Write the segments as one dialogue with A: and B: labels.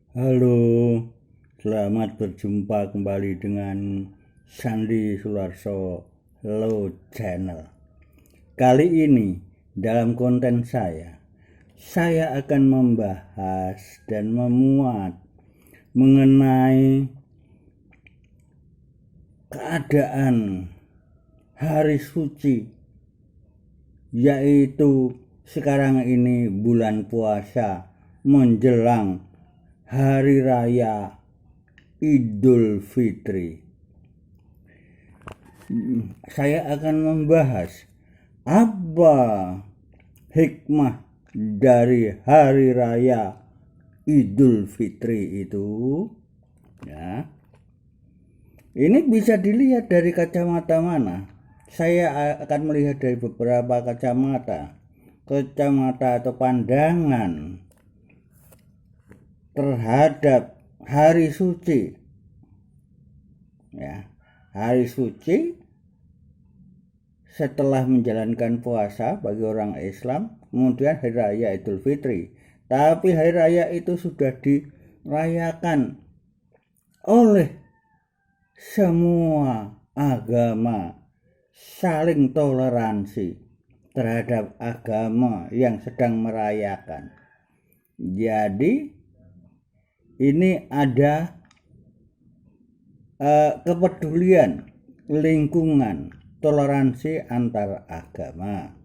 A: Halo, selamat berjumpa kembali dengan Sandi Sularso Hello Channel. Kali ini dalam konten saya akan membahas dan memuat mengenai keadaan hari suci, yaitu sekarang ini bulan puasa menjelang Hari Raya Idul Fitri. Saya akan membahas apa hikmah dari Hari Raya Idul Fitri itu. Ya, ini bisa dilihat dari kacamata mana? Saya akan melihat dari beberapa kacamata atau pandangan terhadap hari suci. Ya, hari suci setelah menjalankan puasa bagi orang Islam, kemudian Hari Raya Idul Fitri. Tapi Hari Raya itu sudah dirayakan oleh semua agama, saling toleransi terhadap agama yang sedang merayakan. Jadi ini ada kepedulian lingkungan, toleransi antar agama,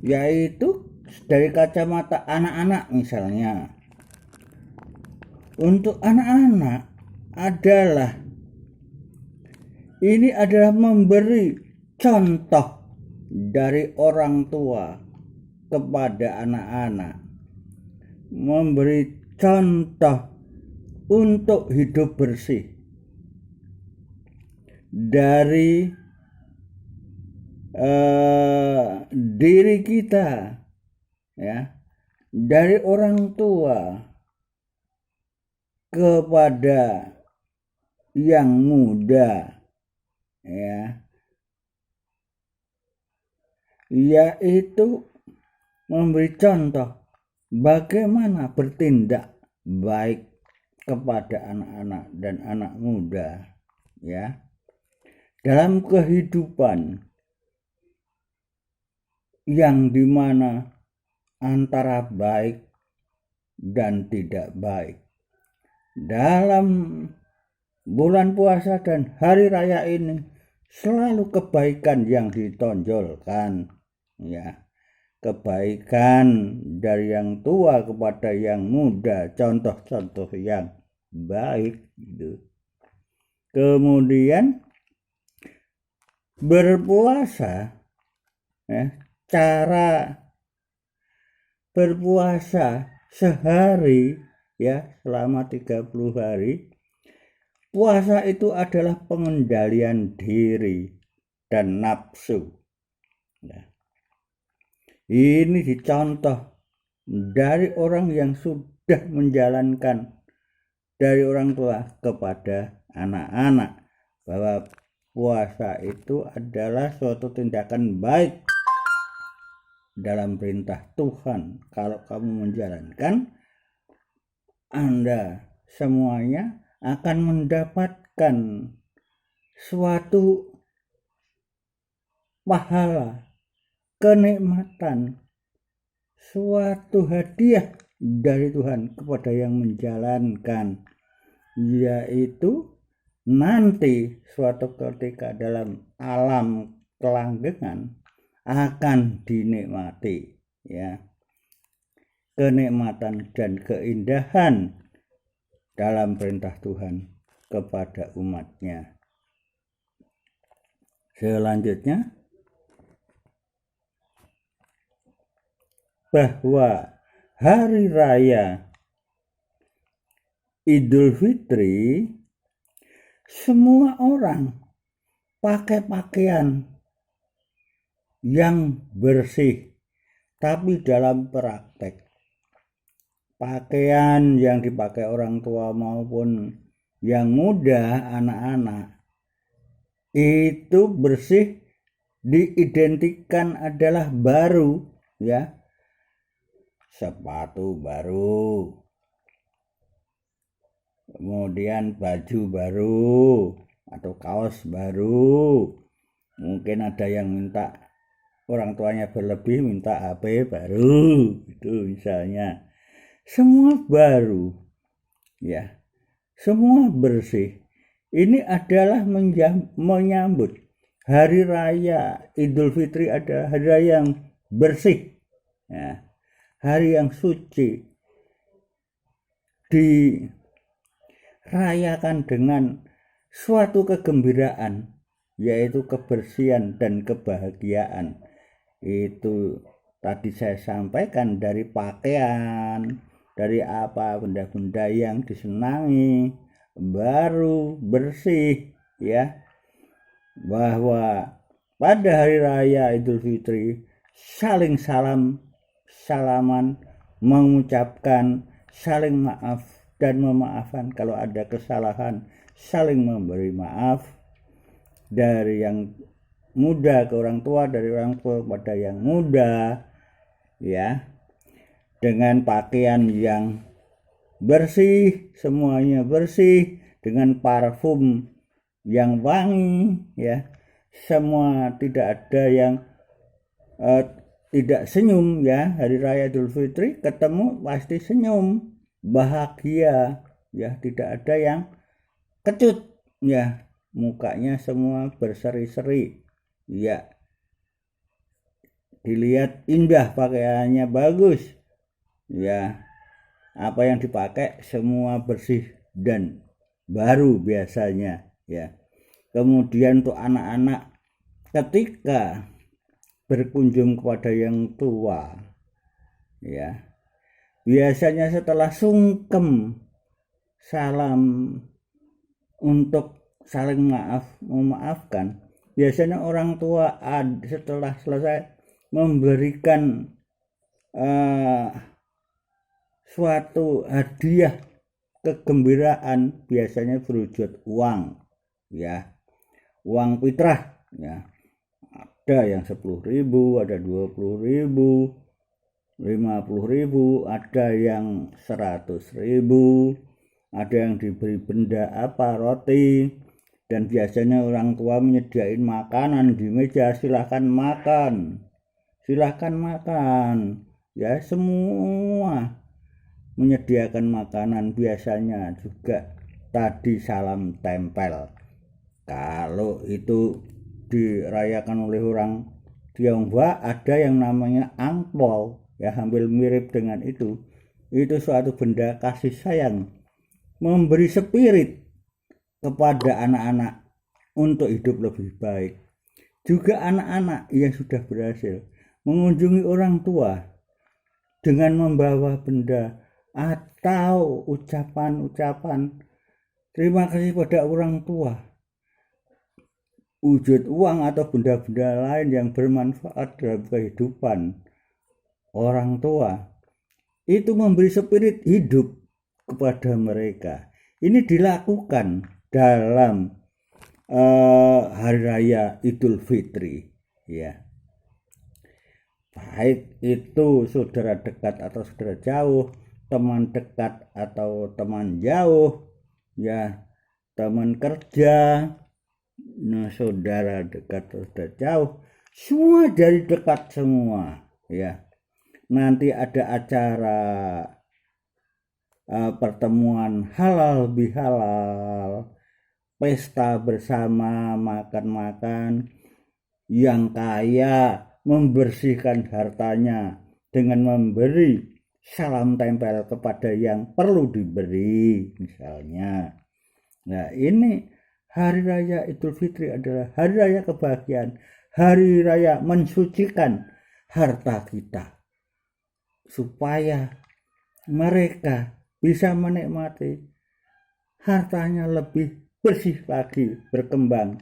A: yaitu dari kacamata anak-anak misalnya. Untuk anak-anak ini adalah memberi contoh dari orang tua kepada anak-anak, memberi contoh untuk hidup bersih dari diri kita, ya, dari orang tua kepada yang muda, ya, yaitu memberi contoh bagaimana bertindak baik kepada anak-anak dan anak muda, ya, dalam kehidupan yang dimana antara baik dan tidak baik. Dalam bulan puasa dan hari raya ini selalu kebaikan yang ditonjolkan, ya, kebaikan dari yang tua kepada yang muda, contoh-contoh yang baik gitu. Kemudian berpuasa, ya, cara berpuasa sehari, ya, selama 30 hari. Puasa itu adalah pengendalian diri dan nafsu. Nah, ini dicontoh dari orang yang sudah menjalankan dari orang tua kepada anak-anak, bahwa puasa itu adalah suatu tindakan baik dalam perintah Tuhan. Kalau kamu menjalankan, Anda semuanya akan mendapatkan suatu pahala, kenikmatan, suatu hadiah dari Tuhan kepada yang menjalankan, yaitu nanti suatu ketika dalam alam kelanggengan akan dinikmati, ya, kenikmatan dan keindahan dalam perintah Tuhan kepada umatnya. Selanjutnya, bahwa Hari Raya Idul Fitri semua orang pakai pakaian yang bersih, tapi dalam praktek pakaian yang dipakai orang tua maupun yang muda, anak-anak, itu bersih diidentikan adalah baru, ya, sepatu baru, kemudian baju baru atau kaos baru, mungkin ada yang minta, orang tuanya berlebih minta HP baru, itu misalnya. Semua baru, ya, semua bersih. Ini adalah menyambut hari raya Idul Fitri, adalah hari raya yang bersih, ya, hari yang suci, dirayakan dengan suatu kegembiraan, yaitu kebersihan dan kebahagiaan. Itu tadi saya sampaikan, dari pakaian, dari apa, benda-benda yang disenangi, baru, bersih, ya, bahwa pada hari raya Idul Fitri saling salaman, mengucapkan saling maaf dan memaafkan kalau ada kesalahan, saling memberi maaf, dari yang muda ke orang tua, dari orang tua kepada yang muda, ya, dengan pakaian yang bersih, semuanya bersih, dengan parfum yang wangi, ya, semua, tidak ada yang tidak senyum, ya. Hari raya Idul Fitri ketemu pasti senyum, bahagia, ya, tidak ada yang kecut, ya, mukanya semua berseri-seri, ya, dilihat indah, pakaiannya bagus, ya, apa yang dipakai semua bersih dan baru biasanya, ya. Kemudian untuk anak-anak, ketika berkunjung kepada yang tua, ya, biasanya setelah sungkem salam untuk saling memaafkan, biasanya orang tua setelah selesai memberikan suatu hadiah kegembiraan, biasanya berwujud uang, ya, uang fitrah, ya. Ada yang 10.000, ada 20.000, 50.000, ada yang 100.000, ada yang diberi benda apa, roti, dan biasanya orang tua menyediakan makanan di meja, silahkan makan, ya, semua menyediakan makanan. Biasanya juga tadi salam tempel. Kalau itu dirayakan oleh orang Tionghoa, ada yang namanya angpau, ya, hampir mirip dengan itu suatu benda kasih sayang, memberi spirit kepada anak-anak untuk hidup lebih baik. Juga anak-anak yang sudah berhasil mengunjungi orang tua dengan membawa benda atau ucapan-ucapan terima kasih pada orang tua, wujud uang atau benda-benda lain yang bermanfaat dalam kehidupan orang tua, itu memberi spirit hidup kepada mereka. Ini dilakukan dalam hari raya Idul Fitri, ya. Baik itu saudara dekat atau saudara jauh, teman dekat atau teman jauh, ya, teman kerja, saudara dekat atau saudara jauh, semua dari dekat semua, ya. Nanti ada acara pertemuan halal bihalal, pesta bersama, makan-makan, yang kaya membersihkan hartanya dengan memberi salam tempel kepada yang perlu diberi, misalnya. Nah, ini hari raya Idul Fitri adalah hari raya kebahagiaan, hari raya mensucikan harta kita, supaya mereka bisa menikmati hartanya lebih bersih lagi, berkembang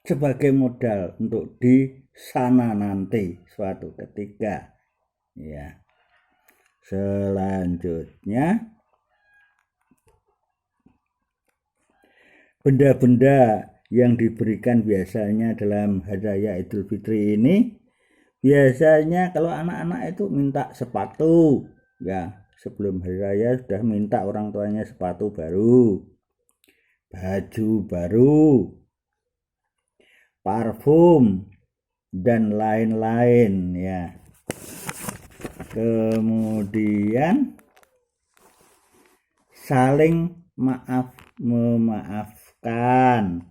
A: sebagai modal untuk di sana nanti suatu ketika, ya. Selanjutnya, benda-benda yang diberikan biasanya dalam hari raya Idul Fitri ini, biasanya kalau anak-anak itu minta sepatu, ya, sebelum hari raya sudah minta orang tuanya sepatu baru, baju baru, parfum, dan lain-lain ya. Kemudian saling memaafkan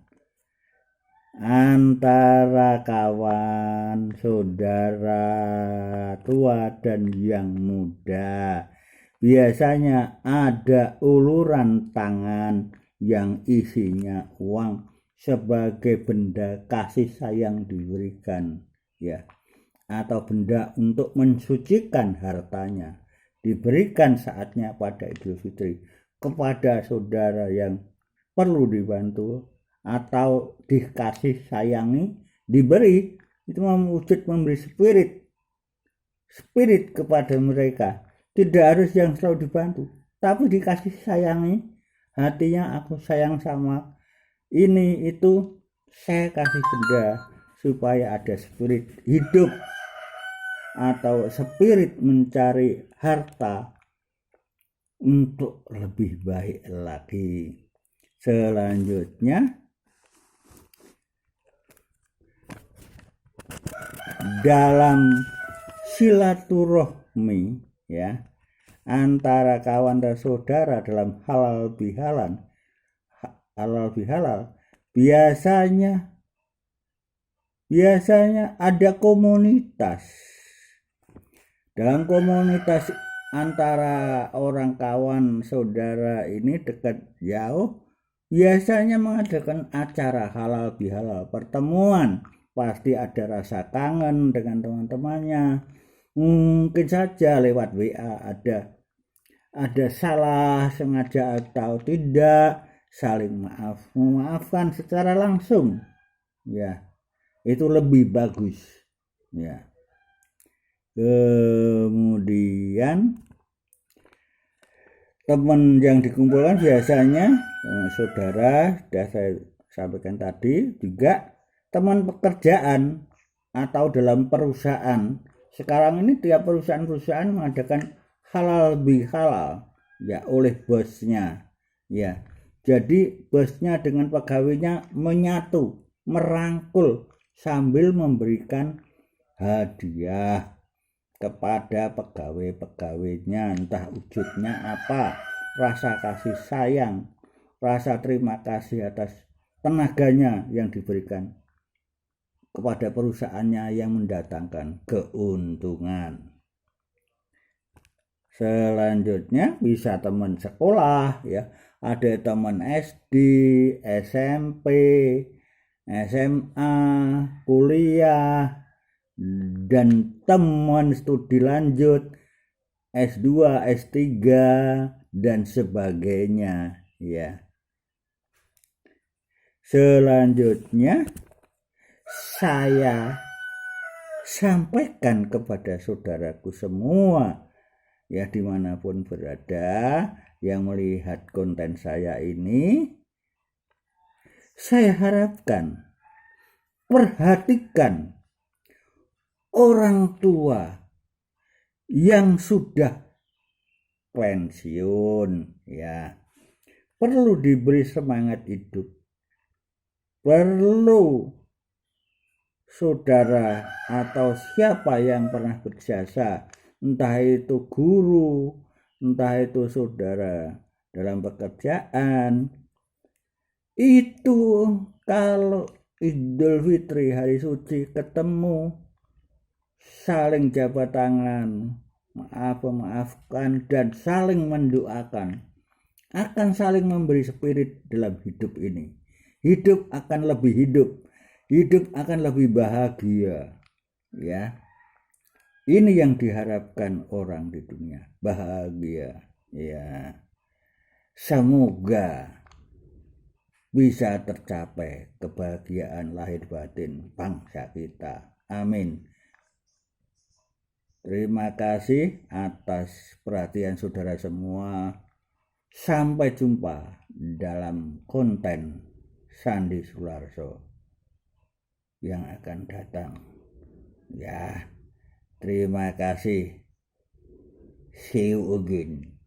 A: antara kawan, saudara tua dan yang muda. Biasanya ada uluran tangan yang isinya uang sebagai benda kasih sayang diberikan ya, atau benda untuk mensucikan hartanya diberikan saatnya pada Idul Fitri kepada saudara yang perlu dibantu atau dikasih sayangi, diberi. Itu wujud memberi spirit kepada mereka. Tidak harus yang selalu dibantu, tapi dikasih sayangi, hatinya aku sayang sama ini itu, saya kasih benda supaya ada spirit hidup atau spirit mencari harta untuk lebih baik lagi. Selanjutnya dalam silaturahmi ya antara kawan dan saudara dalam halal bihalal biasanya ada komunitas. Dalam komunitas antara orang kawan saudara ini dekat jauh biasanya mengadakan acara halal bihalal, pertemuan. Pasti ada rasa kangen dengan teman-temannya, mungkin saja lewat WA ada salah sengaja atau tidak, saling memaafkan secara langsung ya, itu lebih bagus ya. Kemudian teman yang dikumpulkan biasanya saudara, sudah saya sampaikan tadi, juga teman pekerjaan atau dalam perusahaan. Sekarang ini tiap perusahaan mengadakan halal bihalal ya oleh bosnya ya. Jadi bosnya dengan pegawainya menyatu, merangkul sambil memberikan hadiah kepada pegawai-pegawainya, entah wujudnya apa, rasa kasih sayang, rasa terima kasih atas tenaganya yang diberikan kepada perusahaannya yang mendatangkan keuntungan. Selanjutnya bisa teman sekolah ya, ada teman SD, SMP, SMA, kuliah, dan teman studi lanjut S2, S3 dan sebagainya ya. Selanjutnya saya sampaikan kepada saudaraku semua ya, dimanapun berada yang melihat konten saya ini, saya harapkan perhatikan orang tua yang sudah pensiun ya, perlu diberi semangat hidup, perlu saudara atau siapa yang pernah berjasa, entah itu guru, entah itu saudara dalam pekerjaan, itu kalau Idul Fitri hari suci ketemu, saling jabat tangan, maafkan dan saling mendoakan, akan saling memberi spirit dalam hidup ini. Hidup akan lebih hidup akan lebih bahagia ya. Ini yang diharapkan orang di dunia, bahagia ya. Semoga bisa tercapai kebahagiaan lahir batin bangsa kita. Amin. Terima kasih atas perhatian saudara semua. Sampai jumpa dalam konten Sandi Sularso yang akan datang. Ya, terima kasih. See you again.